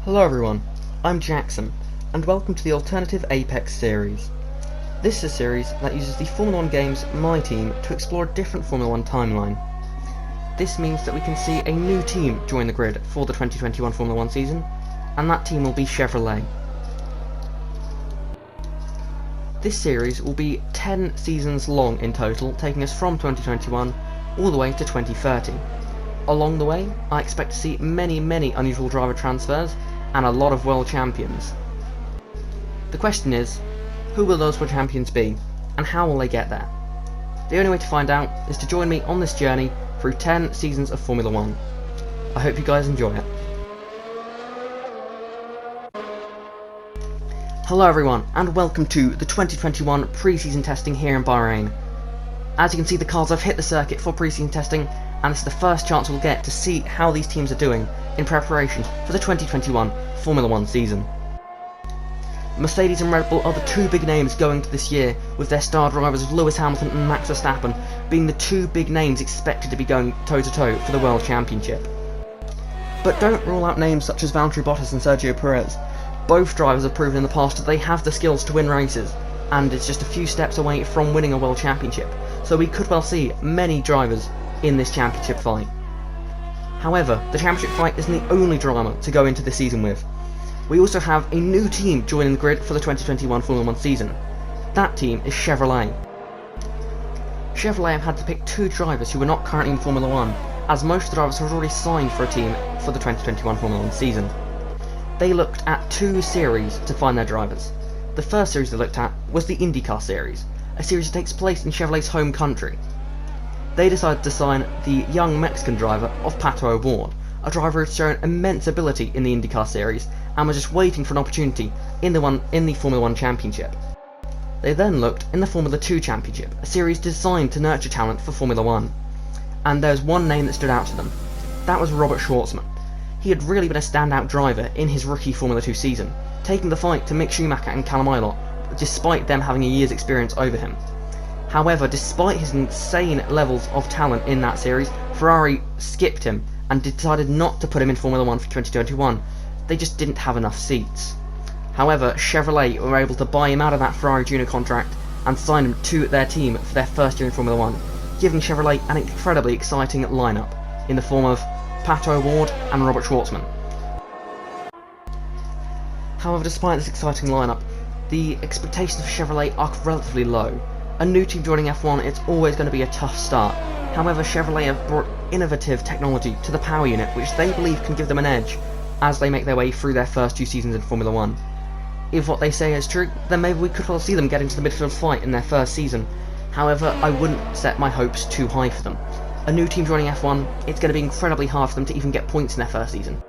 Hello everyone, I'm Jackson, and welcome to the Alternative Apex series. This is a series that uses the Formula 1 games My Team to explore a different Formula 1 timeline. This means that we can see a new team join the grid for the 2021 Formula 1 season, and that team will be Chevrolet. This series will be 10 seasons long in total, taking us from 2021 all the way to 2030. Along the way, I expect to see many unusual driver transfers and a lot of world champions. The question is, who will those world champions be, and how will they get there? The only way to find out is to join me on this journey through 10 seasons of Formula 1. I hope you guys enjoy it. Hello everyone, and welcome to the 2021 pre-season testing here in Bahrain. As you can see, the cars have hit the circuit for pre-season testing, and this is the first chance we'll get to see how these teams are doing in preparation for the 2021 Formula 1 season. Mercedes and Red Bull are the two big names going to this year, with their star drivers Lewis Hamilton and Max Verstappen being the two big names expected to be going toe-to-toe for the World Championship. But don't rule out names such as Valtteri Bottas and Sergio Perez. Both drivers have proven in the past that they have the skills to win races, and it's just a few steps away from winning a World Championship, so we could well see many drivers in this championship fight. However, the championship fight isn't the only drama to go into the season with. We also have a new team joining the grid for the 2021 Formula 1 season. That team is Chevrolet. Chevrolet have had to pick two drivers who are not currently in Formula 1, as most of the drivers have already signed for a team for the 2021 Formula 1 season. They looked at two series to find their drivers. The first series they looked at was the IndyCar series, a series that takes place in Chevrolet's home country. They decided to sign the young Mexican driver of Pato O'Ward, a driver who had shown immense ability in the IndyCar series and was just waiting for an opportunity in the Formula 1 Championship. They then looked in the Formula 2 Championship, a series designed to nurture talent for Formula 1. And there was one name that stood out to them. That was Robert Shwartzman. He had really been a standout driver in his rookie Formula 2 season, taking the fight to Mick Schumacher and Callum Ilott, despite them having a year's experience over him. However, despite his insane levels of talent in that series, Ferrari skipped him and decided not to put him in Formula 1 for 2021. They just didn't have enough seats. However, Chevrolet were able to buy him out of that Ferrari Junior contract and sign him to their team for their first year in Formula 1, giving Chevrolet an incredibly exciting lineup in the form of Pato O'Ward and Robert Shwartzman. However, despite this exciting lineup, the expectations of Chevrolet are relatively low. A new team joining F1, it's always going to be a tough start. However, Chevrolet have brought innovative technology to the power unit, which they believe can give them an edge as they make their way through their first 2 seasons in Formula 1. If what they say is true, then maybe we could well see them get into the midfield fight in their first season. However, I wouldn't set my hopes too high for them. A new team joining F1, it's going to be incredibly hard for them to even get points in their first season.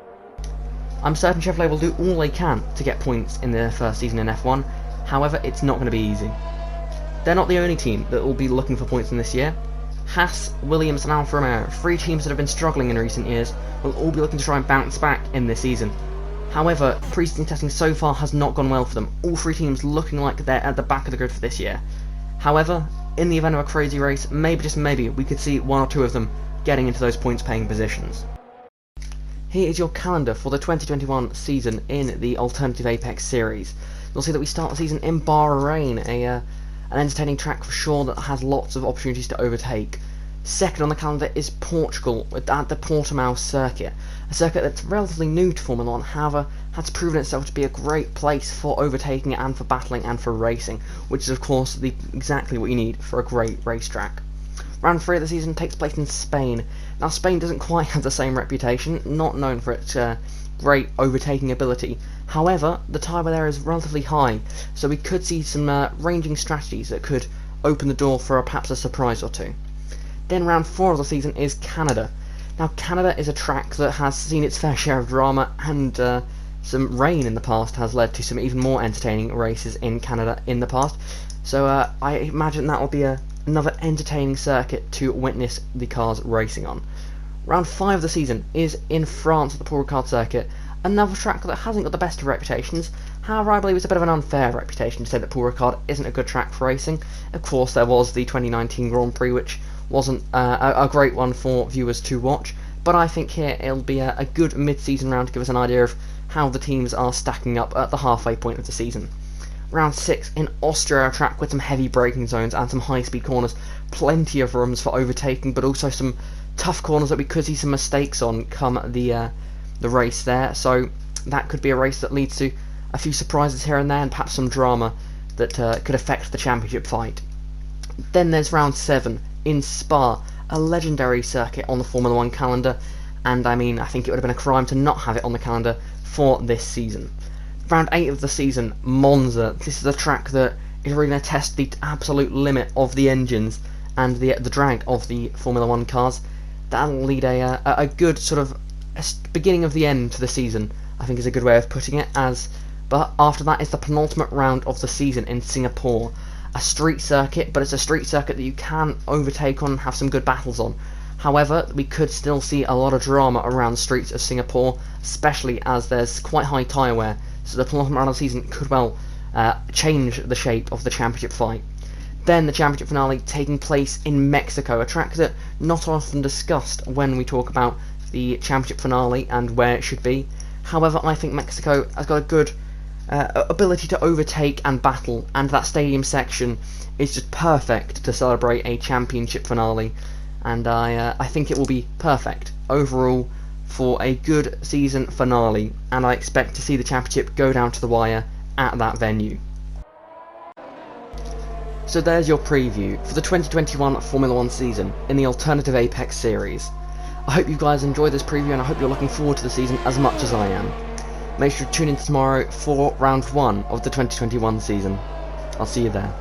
I'm certain Chevrolet will do all they can to get points in their first season in F1, however, it's not going to be easy. They're not the only team that will be looking for points in this year. Haas, Williams and Alfa Romeo, 3 teams that have been struggling in recent years, will all be looking to try and bounce back in this season. However, pre-season testing so far has not gone well for them, all 3 teams looking like they're at the back of the grid for this year. However, in the event of a crazy race, maybe just maybe we could see 1 or 2 of them getting into those points paying positions. Here is your calendar for the 2021 season in the Alternative Apex series. You'll see that we start the season in Bahrain, an entertaining track for sure that has lots of opportunities to overtake. Second on the calendar is Portugal at the Portimao circuit, a circuit that's relatively new to Formula 1, however has proven itself to be a great place for overtaking and for battling and for racing, which is of course exactly what you need for a great racetrack. Round 3 of the season takes place in Spain. Now Spain doesn't quite have the same reputation, not known for its great overtaking ability. However, the timer there is relatively high, so we could see some ranging strategies that could open the door for perhaps a surprise or two. Then round 4 of the season is Canada. Now Canada is a track that has seen its fair share of drama, and some rain in the past has led to some even more entertaining races in Canada in the past, so I imagine that will be another entertaining circuit to witness the cars racing on. Round 5 of the season is in France at the Paul Ricard circuit, another track that hasn't got the best of reputations. However, I believe it's a bit of an unfair reputation to say that Paul Ricard isn't a good track for racing. Of course, there was the 2019 Grand Prix, which wasn't a great one for viewers to watch, but I think here it'll be a good mid-season round to give us an idea of how the teams are stacking up at the halfway point of the season. Round 6 in Austria, a track with some heavy braking zones and some high-speed corners, plenty of rooms for overtaking, but also some tough corners that we could see some mistakes on come the race there. So that could be a race that leads to a few surprises here and there, and perhaps some drama that could affect the championship fight. Then there's round 7 in Spa, a legendary circuit on the Formula 1 calendar, and I think it would have been a crime to not have it on the calendar for this season. Round 8 of the season, Monza. This is a track that is really going to test the absolute limit of the engines and the drag of the Formula 1 cars. That'll lead a good sort of beginning of the end to the season, I think is a good way of putting it. But after that is the penultimate round of the season in Singapore. A street circuit, but it's a street circuit that you can overtake on and have some good battles on. However, we could still see a lot of drama around the streets of Singapore, especially as there's quite high tyre wear, so the penultimate round of the season could well change the shape of the championship fight. Then the championship finale taking place in Mexico, a track that not often discussed when we talk about the championship finale and where it should be. However, I think Mexico has got a good ability to overtake and battle, and that stadium section is just perfect to celebrate a championship finale, and I think it will be perfect overall for a good season finale, and I expect to see the championship go down to the wire at that venue. So there's your preview for the 2021 Formula 1 season in the Alternative Apex series. I hope you guys enjoyed this preview, and I hope you're looking forward to the season as much as I am. Make sure to tune in tomorrow for round 1 of the 2021 season. I'll see you there.